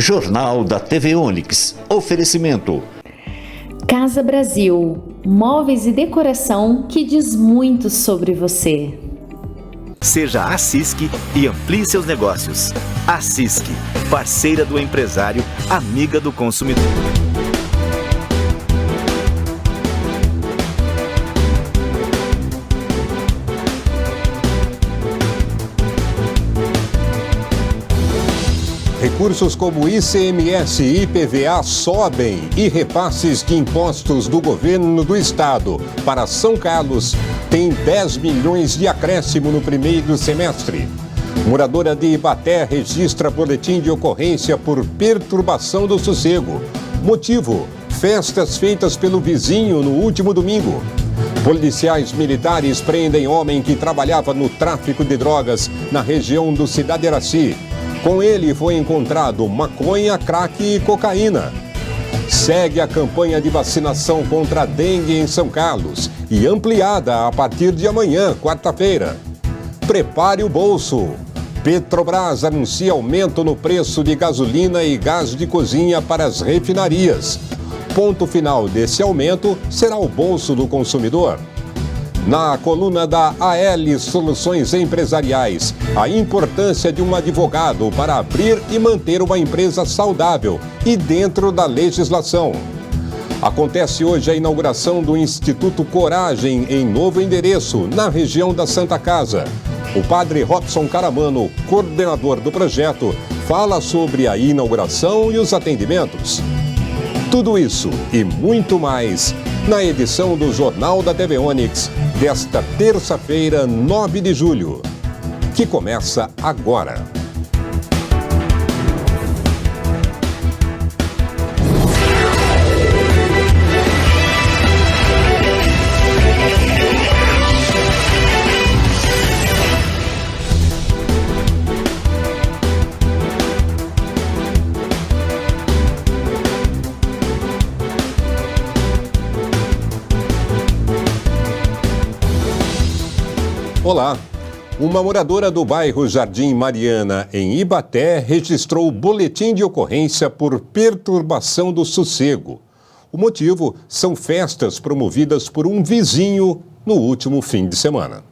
Jornal da TV Onix. Oferecimento. Casa Brasil, móveis e decoração que diz muito sobre você. Seja a Cisc e amplie seus negócios. A Cisc, parceira do empresário, amiga do consumidor. Recursos como ICMS e IPVA sobem e repasses de impostos do governo do estado para São Carlos têm 10 milhões de acréscimo no primeiro semestre. Moradora de Ibaté registra boletim de ocorrência por perturbação do sossego. Motivo: festas feitas pelo vizinho no último domingo. Policiais militares prendem homem que trabalhava no tráfico de drogas na região do Cidade Iraci. Com ele foi encontrado maconha, crack e cocaína. Segue a campanha de vacinação contra a dengue em São Carlos e ampliada a partir de amanhã, quarta-feira. Prepare o bolso. Petrobras anuncia aumento no preço de gasolina e gás de cozinha para as refinarias. Ponto final desse aumento será o bolso do consumidor. Na coluna da AL Soluções Empresariais, a importância de um advogado para abrir e manter uma empresa saudável e dentro da legislação. Acontece hoje a inauguração do Instituto Coragem em novo endereço, na região da Santa Casa. O padre Robson Caramano, coordenador do projeto, fala sobre a inauguração e os atendimentos. Tudo isso e muito mais na edição do Jornal da TV Onix desta terça-feira, 9 de julho, que começa agora. Olá! Uma moradora do bairro Jardim Mariana, em Ibaté, registrou o boletim de ocorrência por perturbação do sossego. O motivo são festas promovidas por um vizinho no último fim de semana.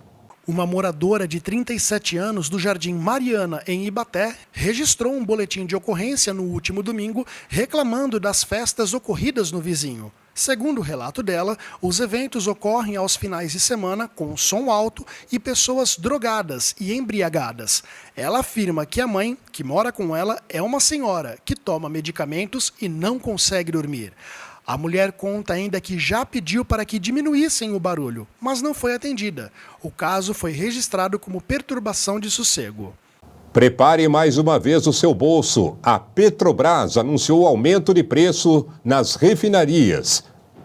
Uma moradora de 37 anos do Jardim Mariana, em Ibaté, registrou um boletim de ocorrência no último domingo reclamando das festas ocorridas no vizinho. Segundo o relato dela, os eventos ocorrem aos finais de semana com som alto e pessoas drogadas e embriagadas. Ela afirma que a mãe, que mora com ela, é uma senhora que toma medicamentos e não consegue dormir. A mulher conta ainda que já pediu para que diminuíssem o barulho, mas não foi atendida. O caso foi registrado como perturbação de sossego. Prepare mais uma vez o seu bolso. A Petrobras anunciou aumento de preço nas refinarias,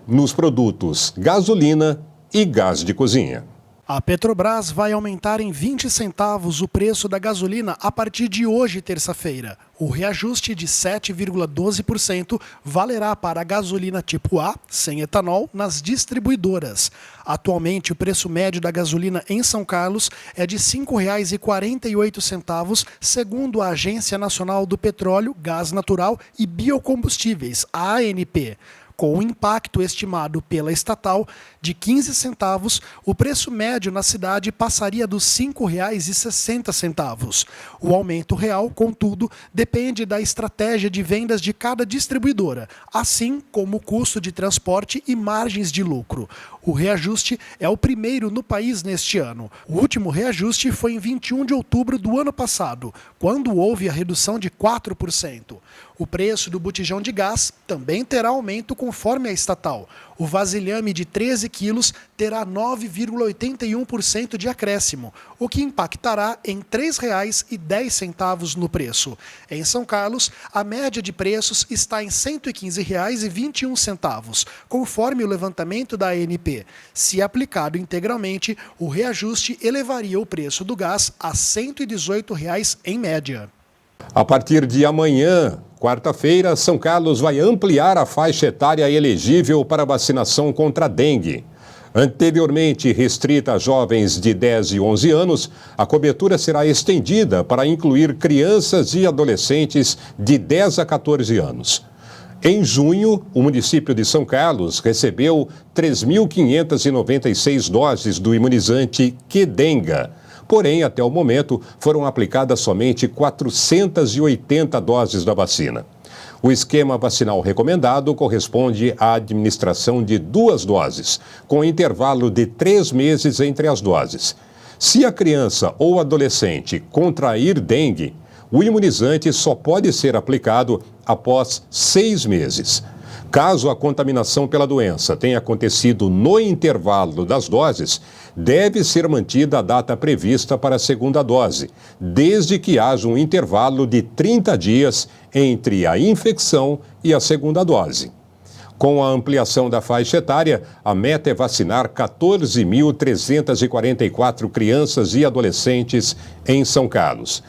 nos produtos gasolina e gás de cozinha. A Petrobras vai aumentar em 20 centavos o preço da gasolina a partir de hoje, terça-feira. O reajuste de 7,12% valerá para a gasolina tipo A, sem etanol, nas distribuidoras. Atualmente, o preço médio da gasolina em São Carlos é de R$ 5,48, segundo a Agência Nacional do Petróleo, Gás Natural e Biocombustíveis, a ANP. Com o impacto estimado pela estatal de 15 centavos, o preço médio na cidade passaria dos R$ 5,60. O aumento real, contudo, depende da estratégia de vendas de cada distribuidora, assim como o custo de transporte e margens de lucro. O reajuste é o primeiro no país neste ano. O último reajuste foi em 21 de outubro do ano passado, quando houve a redução de 4%. O preço do botijão de gás também terá aumento conforme a estatal. O vasilhame de 13 quilos terá 9,81% de acréscimo, o que impactará em R$ 3,10 no preço. Em São Carlos, a média de preços está em R$ 115,21, conforme o levantamento da ANP. Se aplicado integralmente, o reajuste elevaria o preço do gás a R$ 118,00 em média. A partir de amanhã, quarta-feira, São Carlos vai ampliar a faixa etária elegível para vacinação contra a dengue. Anteriormente restrita a jovens de 10 e 11 anos, a cobertura será estendida para incluir crianças e adolescentes de 10 a 14 anos. Em junho, o município de São Carlos recebeu 3.596 doses do imunizante Qdenga. Porém, até o momento, foram aplicadas somente 480 doses da vacina. O esquema vacinal recomendado corresponde à administração de 2 doses, com intervalo de 3 meses entre as doses. Se a criança ou adolescente contrair dengue, o imunizante só pode ser aplicado após 6 meses. Caso a contaminação pela doença tenha acontecido no intervalo das doses, deve ser mantida a data prevista para a segunda dose, desde que haja um intervalo de 30 dias entre a infecção e a segunda dose. Com a ampliação da faixa etária, a meta é vacinar 14.344 crianças e adolescentes em São Carlos.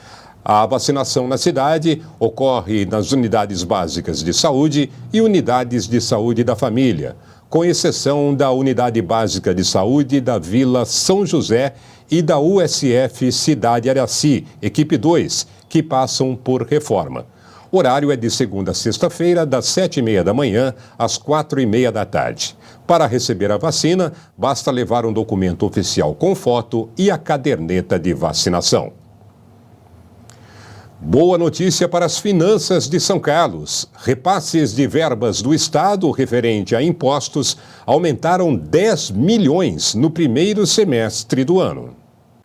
A vacinação na cidade ocorre nas unidades básicas de saúde e unidades de saúde da família, com exceção da Unidade Básica de Saúde da Vila São José e da USF Cidade Araci, equipe 2, que passam por reforma. O horário é de segunda a sexta-feira, das 7h30 da manhã às 4h30 da tarde. Para receber a vacina, basta levar um documento oficial com foto e a caderneta de vacinação. Boa notícia para as finanças de São Carlos. Repasses de verbas do Estado referente a impostos aumentaram 10 milhões no primeiro semestre do ano.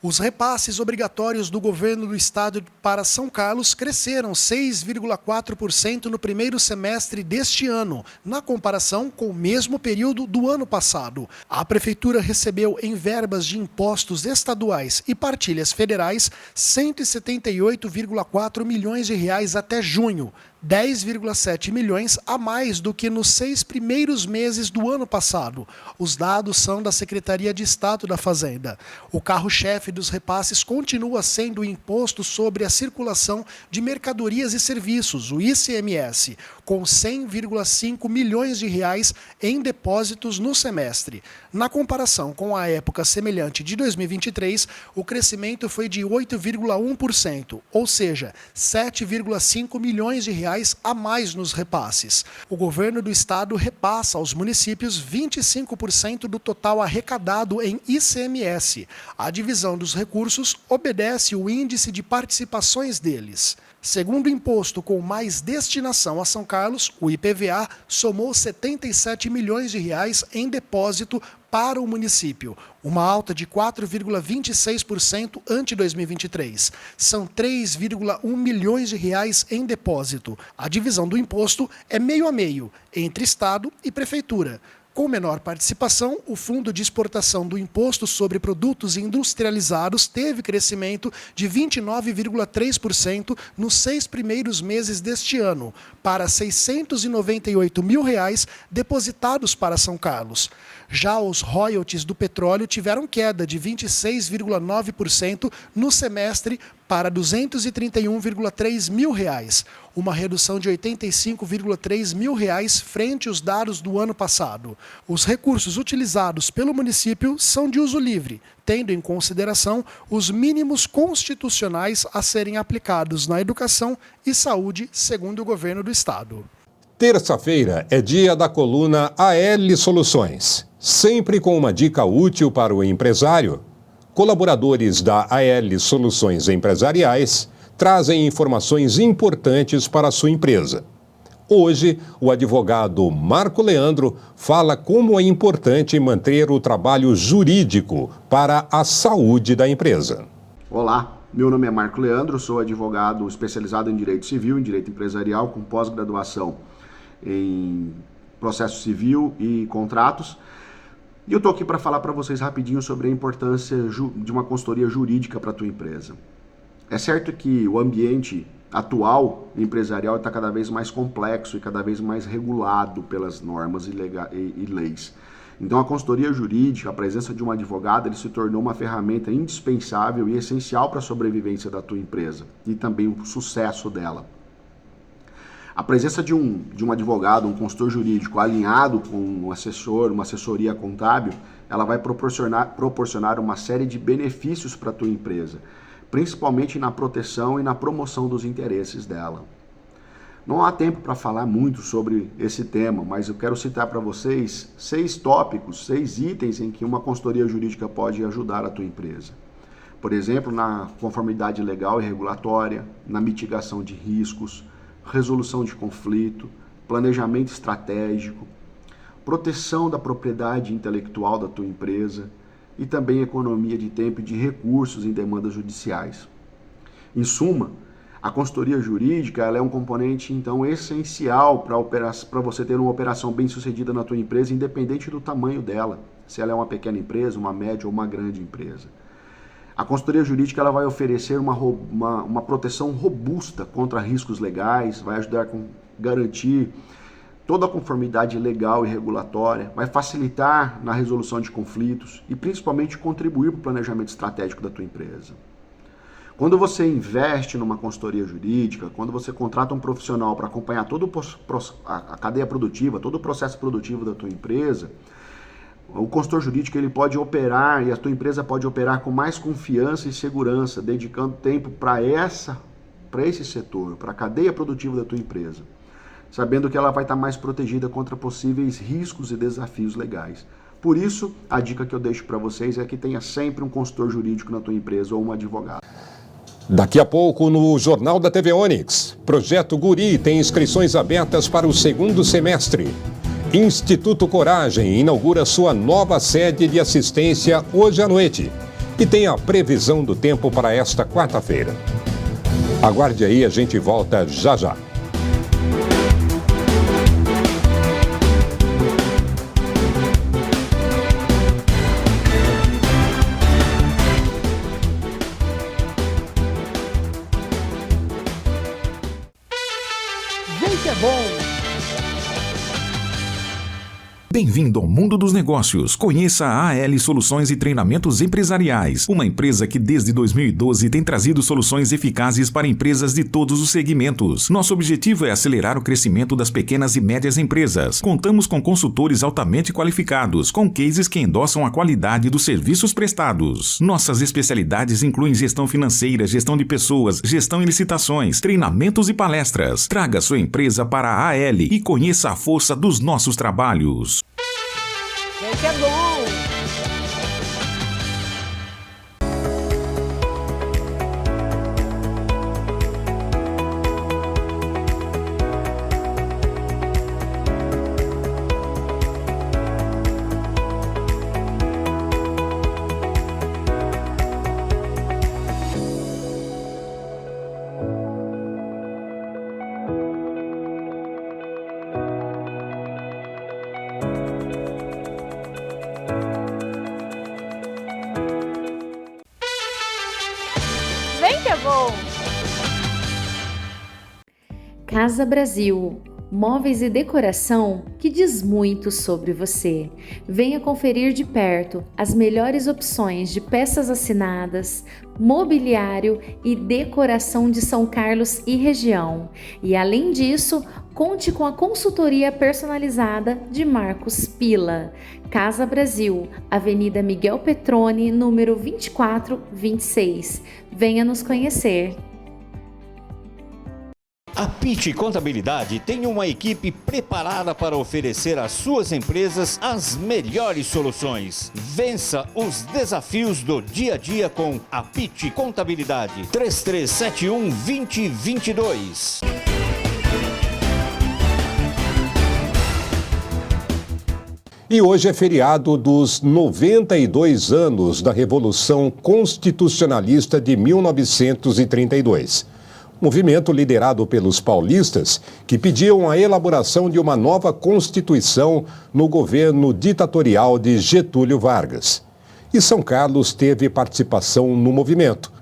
Os repasses obrigatórios do governo do estado para São Carlos cresceram 6,4% no primeiro semestre deste ano, na comparação com o mesmo período do ano passado. A prefeitura recebeu em verbas de impostos estaduais e partilhas federais 178,4 milhões de reais até junho, 10,7 milhões a mais do que nos 6 primeiros meses do ano passado. Os dados são da Secretaria de Estado da Fazenda. O carro-chefe dos repasses continua sendo o Imposto sobre a Circulação de Mercadorias e Serviços, o ICMS, com 100,5 milhões de reais em depósitos no semestre. Na comparação com a época semelhante de 2023, o crescimento foi de 8,1%, ou seja, 7,5 milhões de reais a mais nos repasses. O governo do estado repassa aos municípios 25% do total arrecadado em ICMS. A divisão dos recursos obedece o índice de participações deles. Segundo o imposto com mais destinação a São Carlos, o IPVA somou 77 milhões de reais em depósito para o município, uma alta de 4,26% ante 2023. São 3,1 milhões de reais em depósito. A divisão do imposto é meio a meio entre Estado e Prefeitura. Com menor participação, o Fundo de Exportação do Imposto sobre Produtos Industrializados teve crescimento de 29,3% nos 6 primeiros meses deste ano, para R$ 698 mil depositados para São Carlos. Já os royalties do petróleo tiveram queda de 26,9% no semestre para R$ 231,3 mil, uma redução de R$ 85,3 mil frente aos dados do ano passado. Os recursos utilizados pelo município são de uso livre, tendo em consideração os mínimos constitucionais a serem aplicados na educação e saúde, segundo o governo do estado. Terça-feira é dia da coluna AL Soluções, sempre com uma dica útil para o empresário. Colaboradores da AL Soluções Empresariais trazem informações importantes para a sua empresa. Hoje, o advogado Marco Leandro fala como é importante manter o trabalho jurídico para a saúde da empresa. Olá, meu nome é Marco Leandro, sou advogado especializado em Direito Civil, em Direito Empresarial, com pós-graduação em Processo Civil e Contratos. E eu estou aqui para falar para vocês rapidinho sobre a importância de uma consultoria jurídica para a tua empresa. É certo que o ambiente atual empresarial está cada vez mais complexo e cada vez mais regulado pelas normas e leis. Então a consultoria jurídica, a presença de um advogado, ele se tornou uma ferramenta indispensável e essencial para a sobrevivência da tua empresa e também o sucesso dela. A presença de um advogado, um consultor jurídico alinhado com um assessor, uma assessoria contábil, ela vai proporcionar uma série de benefícios para a tua empresa, principalmente na proteção e na promoção dos interesses dela. Não há tempo para falar muito sobre esse tema, mas eu quero citar para vocês 6 tópicos, 6 itens em que uma consultoria jurídica pode ajudar a tua empresa. Por exemplo, na conformidade legal e regulatória, na mitigação de riscos, resolução de conflito, planejamento estratégico, proteção da propriedade intelectual da tua empresa e também economia de tempo e de recursos em demandas judiciais. Em suma, a consultoria jurídica ela é um componente, então, essencial para você ter uma operação bem-sucedida na tua empresa, independente do tamanho dela, se ela é uma pequena empresa, uma média ou uma grande empresa. A consultoria jurídica ela vai oferecer uma proteção robusta contra riscos legais, vai ajudar a garantir toda a conformidade legal e regulatória, vai facilitar na resolução de conflitos e, principalmente, contribuir para o planejamento estratégico da tua empresa. Quando você investe numa consultoria jurídica, quando você contrata um profissional para acompanhar toda a cadeia produtiva, todo o processo produtivo da tua empresa, o consultor jurídico ele pode operar e a tua empresa pode operar com mais confiança e segurança, dedicando tempo para esse setor, para a cadeia produtiva da tua empresa, sabendo que ela vai estar mais protegida contra possíveis riscos e desafios legais. Por isso, a dica que eu deixo para vocês é que tenha sempre um consultor jurídico na tua empresa ou um advogado. Daqui a pouco no Jornal da TV Onix, Projeto Guri tem inscrições abertas para o 2º semestre. Instituto Coragem inaugura sua nova sede de assistência hoje à noite e tem a previsão do tempo para esta quarta-feira. Aguarde aí, a gente volta já já. Bem-vindo ao mundo dos negócios. Conheça a AL Soluções e Treinamentos Empresariais, uma empresa que desde 2012 tem trazido soluções eficazes para empresas de todos os segmentos. Nosso objetivo é acelerar o crescimento das pequenas e médias empresas. Contamos com consultores altamente qualificados, com cases que endossam a qualidade dos serviços prestados. Nossas especialidades incluem gestão financeira, gestão de pessoas, gestão em licitações, treinamentos e palestras. Traga sua empresa para a AL e conheça a força dos nossos trabalhos. Que é bom! Vem que é bom! Casa Brasil, móveis e decoração que diz muito sobre você. Venha conferir de perto as melhores opções de peças assinadas, mobiliário e decoração de São Carlos e região. E além disso, conte com a consultoria personalizada de Marcos Pila. Casa Brasil, Avenida Miguel Petroni, número 2426. Venha nos conhecer. A Pitti Contabilidade tem uma equipe preparada para oferecer às suas empresas as melhores soluções. Vença os desafios do dia a dia com a Pitti Contabilidade. 3371-2022. E hoje é feriado dos 92 anos da Revolução Constitucionalista de 1932. Movimento liderado pelos paulistas que pediam a elaboração de uma nova Constituição no governo ditatorial de Getúlio Vargas. E São Carlos teve participação no movimento.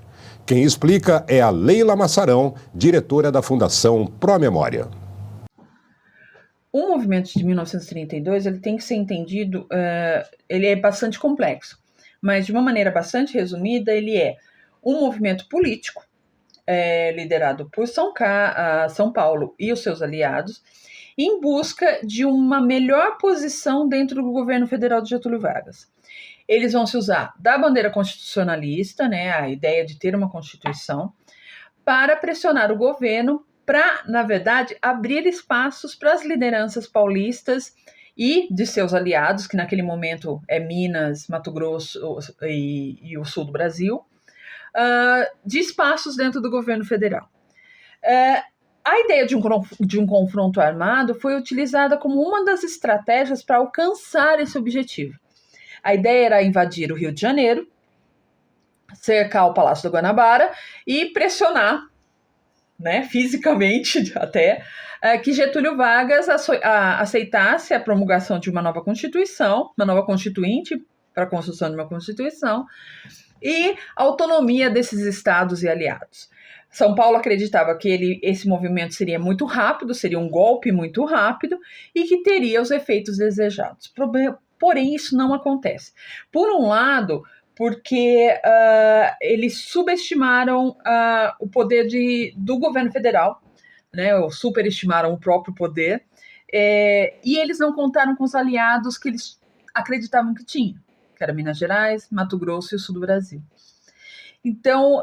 Quem explica é a Leila Massarão, diretora da Fundação Pró-Memória. O movimento de 1932 ele tem que ser entendido, ele é bastante complexo, mas de uma maneira bastante resumida, ele é um movimento político, liderado por São Paulo e os seus aliados, em busca de uma melhor posição dentro do governo federal de Getúlio Vargas. Eles vão se usar da bandeira constitucionalista, né, a ideia de ter uma Constituição, para pressionar o governo para, na verdade, abrir espaços para as lideranças paulistas e de seus aliados, que naquele momento é Minas, Mato Grosso e o sul do Brasil, de espaços dentro do governo federal. A ideia de um confronto armado foi utilizada como uma das estratégias para alcançar esse objetivo. A ideia era invadir o Rio de Janeiro, cercar o Palácio da Guanabara e pressionar, né, fisicamente até, que Getúlio Vargas aceitasse a promulgação de uma nova Constituição, uma nova Constituinte para a construção de uma Constituição e a autonomia desses estados e aliados. São Paulo acreditava que esse movimento seria muito rápido, seria um golpe muito rápido e que teria os efeitos desejados. Porém, isso não acontece. Por um lado, porque eles subestimaram o poder do governo federal, né, ou superestimaram o próprio poder, e eles não contaram com os aliados que eles acreditavam que tinham, que era Minas Gerais, Mato Grosso e o sul do Brasil. Então,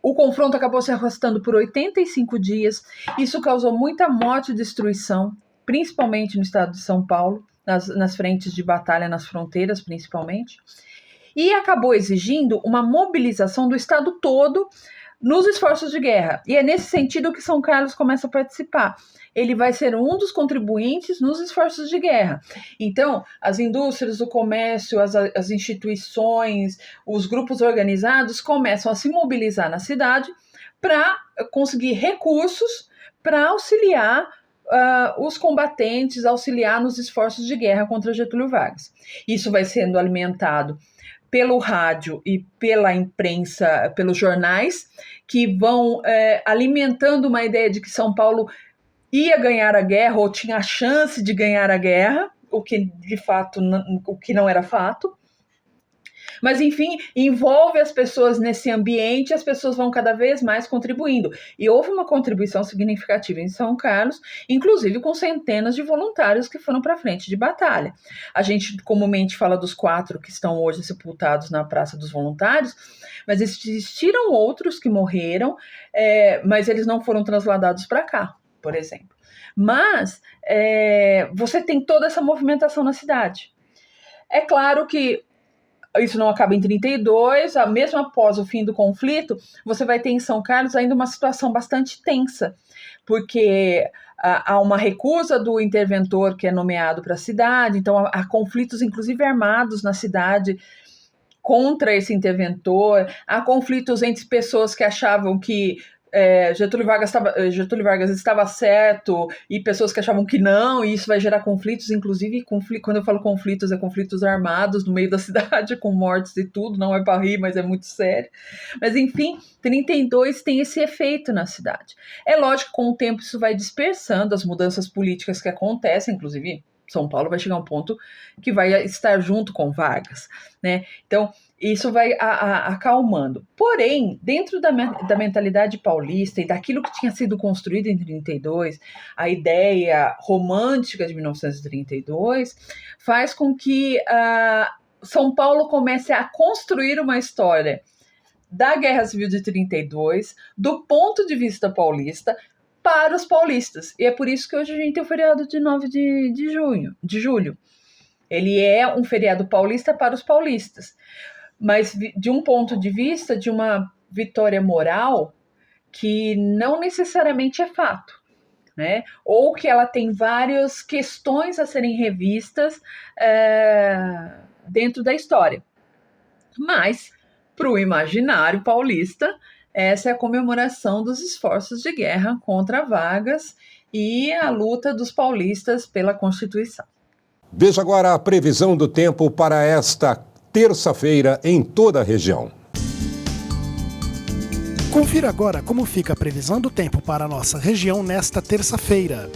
o confronto acabou se arrastando por 85 dias, isso causou muita morte e destruição, principalmente no estado de São Paulo, nas frentes de batalha, nas fronteiras principalmente, e acabou exigindo uma mobilização do estado todo nos esforços de guerra. E é nesse sentido que São Carlos começa a participar. Ele vai ser um dos contribuintes nos esforços de guerra. Então, as indústrias, o comércio, as instituições, os grupos organizados começam a se mobilizar na cidade para conseguir recursos para auxiliar os combatentes, auxiliar nos esforços de guerra contra Getúlio Vargas. Isso vai sendo alimentado pelo rádio e pela imprensa, pelos jornais, que vão alimentando uma ideia de que São Paulo ia ganhar a guerra ou tinha a chance de ganhar a guerra, o que de fato o que não era fato. Mas, enfim, envolve as pessoas nesse ambiente, as pessoas vão cada vez mais contribuindo. E houve uma contribuição significativa em São Carlos, inclusive com centenas de voluntários que foram para a frente de batalha. A gente comumente fala dos 4 que estão hoje sepultados na Praça dos Voluntários, mas existiram outros que morreram, mas eles não foram transladados para cá, por exemplo. Mas você tem toda essa movimentação na cidade. É claro que isso não acaba em 32, mesmo após o fim do conflito, você vai ter em São Carlos ainda uma situação bastante tensa, porque há uma recusa do interventor que é nomeado para a cidade, então há conflitos inclusive armados na cidade contra esse interventor, há conflitos entre pessoas que achavam que Getúlio Vargas estava certo e pessoas que achavam que não, e isso vai gerar conflitos, inclusive quando eu falo conflitos, é conflitos armados no meio da cidade, com mortes e tudo, não é para rir, mas é muito sério. Mas enfim, 32 tem esse efeito na cidade. É lógico que com o tempo isso vai dispersando as mudanças políticas que acontecem, inclusive São Paulo vai chegar a um ponto que vai estar junto com Vargas, né? Então, isso vai acalmando. Porém, dentro da mentalidade paulista e daquilo que tinha sido construído em 32, a ideia romântica de 1932 faz com que São Paulo comece a construir uma história da Guerra Civil de 32, do ponto de vista paulista, para os paulistas. E é por isso que hoje a gente tem o feriado de 9 de julho. Ele é um feriado paulista para os paulistas, mas de um ponto de vista de uma vitória moral que não necessariamente é fato, né? Ou que ela tem várias questões a serem revistas dentro da história. Mas, para o imaginário paulista, essa é a comemoração dos esforços de guerra contra Vargas e a luta dos paulistas pela Constituição. Veja agora a previsão do tempo para esta terça-feira em toda a região. Confira agora como fica a previsão do tempo para a nossa região nesta terça-feira.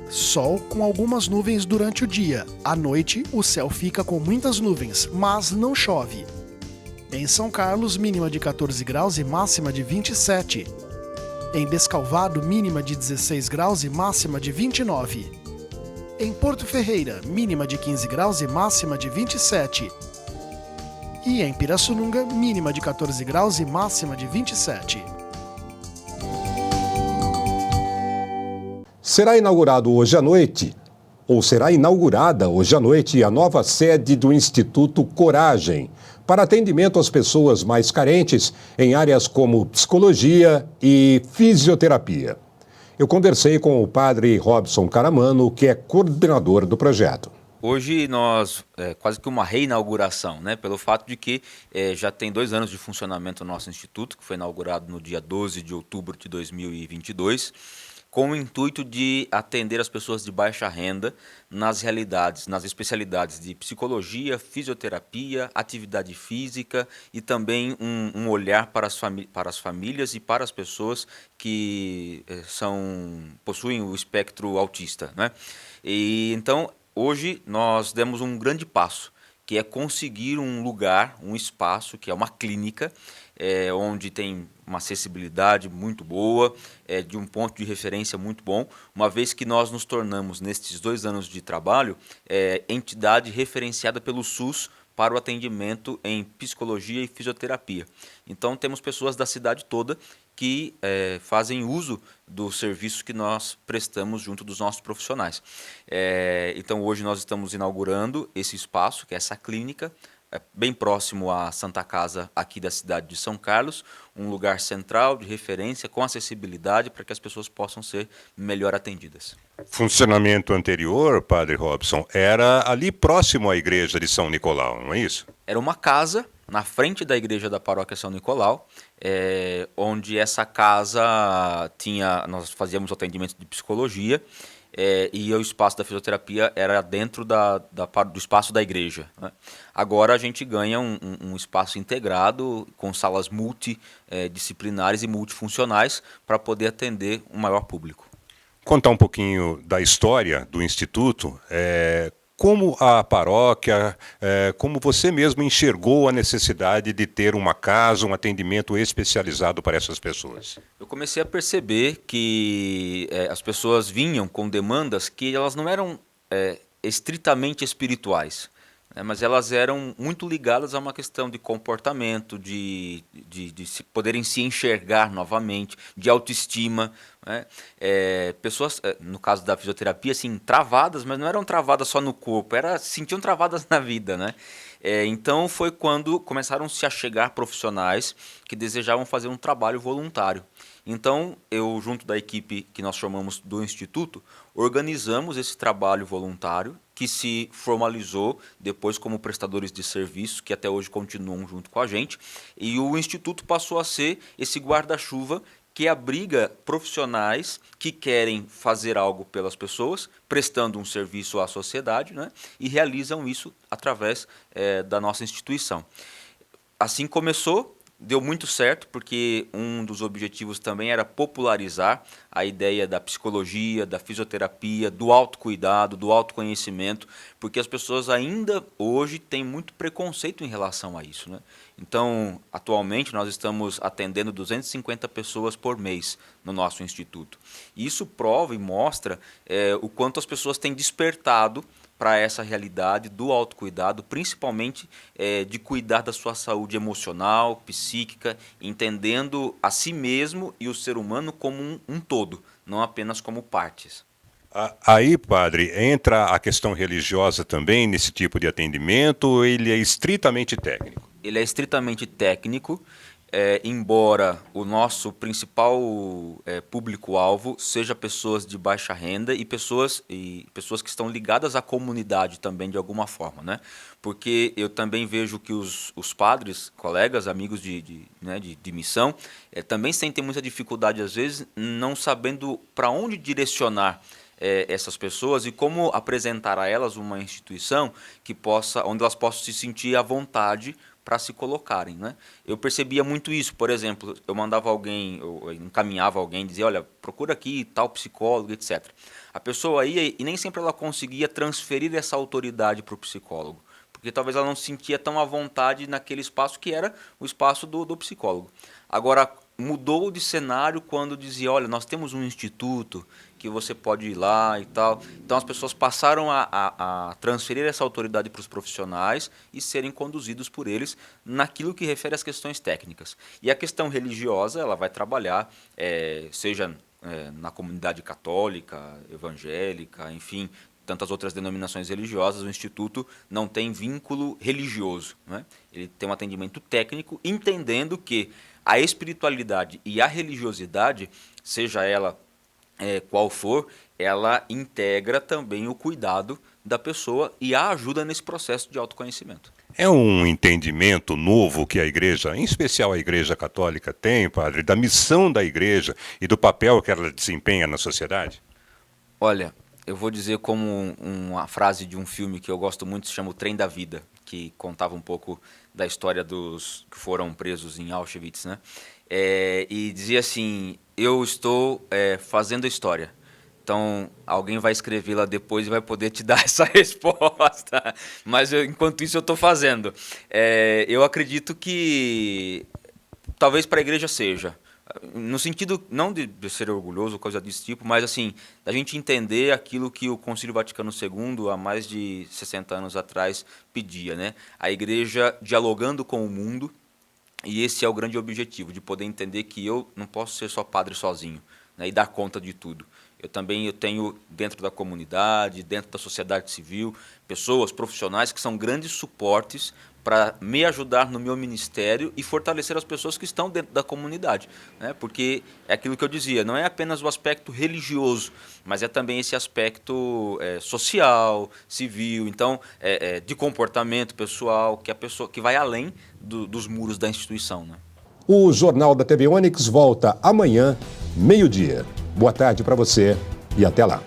Sol com algumas nuvens durante o dia. À noite, o céu fica com muitas nuvens, mas não chove. Em São Carlos, mínima de 14 graus e máxima de 27. Em Descalvado, mínima de 16 graus e máxima de 29. Em Porto Ferreira, mínima de 15 graus e máxima de 27. E em Pirassununga, mínima de 14 graus e máxima de 27. Será inaugurada hoje à noite a nova sede do Instituto Coragem, para atendimento às pessoas mais carentes em áreas como psicologia e fisioterapia. Eu conversei com o padre Robson Caramano, que é coordenador do projeto. Hoje nós, quase que uma reinauguração, né? Pelo fato de que já tem 2 anos de funcionamento o nosso instituto, que foi inaugurado no dia 12 de outubro de 2022, com o intuito de atender as pessoas de baixa renda nas especialidades de psicologia, fisioterapia, atividade física e também um olhar para as famílias e para as pessoas que possuem o espectro autista, né? E então, hoje nós demos um grande passo, que é conseguir um lugar, um espaço, que é uma clínica, onde tem uma acessibilidade muito boa, de um ponto de referência muito bom, uma vez que nós nos tornamos, nestes 2 anos de trabalho, entidade referenciada pelo SUS para o atendimento em psicologia e fisioterapia. Então temos pessoas da cidade toda que fazem uso dos serviços que nós prestamos junto dos nossos profissionais. Então hoje nós estamos inaugurando esse espaço, que é essa clínica, bem próximo à Santa Casa aqui da cidade de São Carlos, um lugar central de referência com acessibilidade para que as pessoas possam ser melhor atendidas. Funcionamento anterior, padre Robson, era ali próximo à igreja de São Nicolau, não é isso? Era uma casa na frente da igreja da paróquia São Nicolau, onde essa casa nós fazíamos atendimento de psicologia, e o espaço da fisioterapia era dentro do espaço da igreja, né? Agora a gente ganha um espaço integrado com salas multidisciplinares e multifuncionais para poder atender um maior público. Contar um pouquinho da história do Instituto, como a paróquia, como você mesmo enxergou a necessidade de ter uma casa, um atendimento especializado para essas pessoas? Eu comecei a perceber que as pessoas vinham com demandas que elas não eram estritamente espirituais, né, mas elas eram muito ligadas a uma questão de comportamento, de poderem se enxergar novamente, de autoestima, né? Pessoas, no caso da fisioterapia, assim, travadas, mas não eram travadas só no corpo, sentiam travadas na vida, né? Então foi quando começaram-se a chegar profissionais que desejavam fazer um trabalho voluntário. Então eu, junto da equipe que nós chamamos do Instituto, organizamos esse trabalho voluntário que se formalizou depois como prestadores de serviços, que até hoje continuam junto com a gente, e o Instituto passou a ser esse guarda-chuva que abriga profissionais que querem fazer algo pelas pessoas, prestando um serviço à sociedade, né, e realizam isso através da nossa instituição. Assim começou, deu muito certo, porque um dos objetivos também era popularizar a ideia da psicologia, da fisioterapia, do autocuidado, do autoconhecimento, porque as pessoas ainda hoje têm muito preconceito em relação a isso, né? Então, atualmente, nós estamos atendendo 250 pessoas por mês no nosso instituto. E isso prova e mostra o quanto as pessoas têm despertado para essa realidade do autocuidado, principalmente de cuidar da sua saúde emocional, psíquica, entendendo a si mesmo e o ser humano como um todo, não apenas como partes. Aí, padre, entra a questão religiosa também nesse tipo de atendimento, ou ele é estritamente técnico? Ele é estritamente técnico, embora o nosso principal público-alvo seja pessoas de baixa renda e pessoas que estão ligadas à comunidade também de alguma forma, né? Porque eu também vejo que os padres, colegas, amigos de missão, também sentem muita dificuldade às vezes não sabendo para onde direcionar essas pessoas e como apresentar a elas uma instituição onde elas possam se sentir à vontade para se colocarem, né? Eu percebia muito isso, por exemplo, eu mandava alguém, eu encaminhava alguém, dizia, olha, procura aqui tal psicólogo, etc. A pessoa ia e nem sempre ela conseguia transferir essa autoridade para o psicólogo, porque talvez ela não se sentia tão à vontade naquele espaço que era o espaço do psicólogo. Agora, mudou de cenário quando dizia, olha, nós temos um instituto que você pode ir lá e tal. Então as pessoas passaram a transferir essa autoridade para os profissionais e serem conduzidos por eles naquilo que refere às questões técnicas. E a questão religiosa, ela vai trabalhar, seja na comunidade católica, evangélica, enfim, tantas outras denominações religiosas, o Instituto não tem vínculo religioso, né? Ele tem um atendimento técnico, entendendo que a espiritualidade e a religiosidade, seja ela qual for, ela integra também o cuidado da pessoa e a ajuda nesse processo de autoconhecimento. É um entendimento novo que a igreja, em especial a Igreja Católica, tem, padre, da missão da igreja e do papel que ela desempenha na sociedade? Olha, eu vou dizer como uma frase de um filme que eu gosto muito, se chama O Trem da Vida, que contava um pouco da história dos que foram presos em Auschwitz, né? E dizia assim, eu estou fazendo a história. Então, alguém vai escrevê-la depois e vai poder te dar essa resposta. Mas, enquanto isso, eu estou fazendo. Eu acredito que talvez para a igreja seja. No sentido, não de ser orgulhoso, coisa desse tipo, mas assim, da gente entender aquilo que o Concílio Vaticano II, há mais de 60 anos atrás, pedia, né? A igreja dialogando com o mundo, e esse é o grande objetivo, de poder entender que eu não posso ser só padre sozinho, né, e dar conta de tudo. Eu tenho dentro da comunidade, dentro da sociedade civil, pessoas, profissionais que são grandes suportes para me ajudar no meu ministério e fortalecer as pessoas que estão dentro da comunidade, né? Porque é aquilo que eu dizia, não é apenas o aspecto religioso, mas é também esse aspecto social, civil, então de comportamento pessoal, que a pessoa que vai além dos muros da instituição, né? O Jornal da TV Onix volta amanhã, meio-dia. Boa tarde para você e até lá.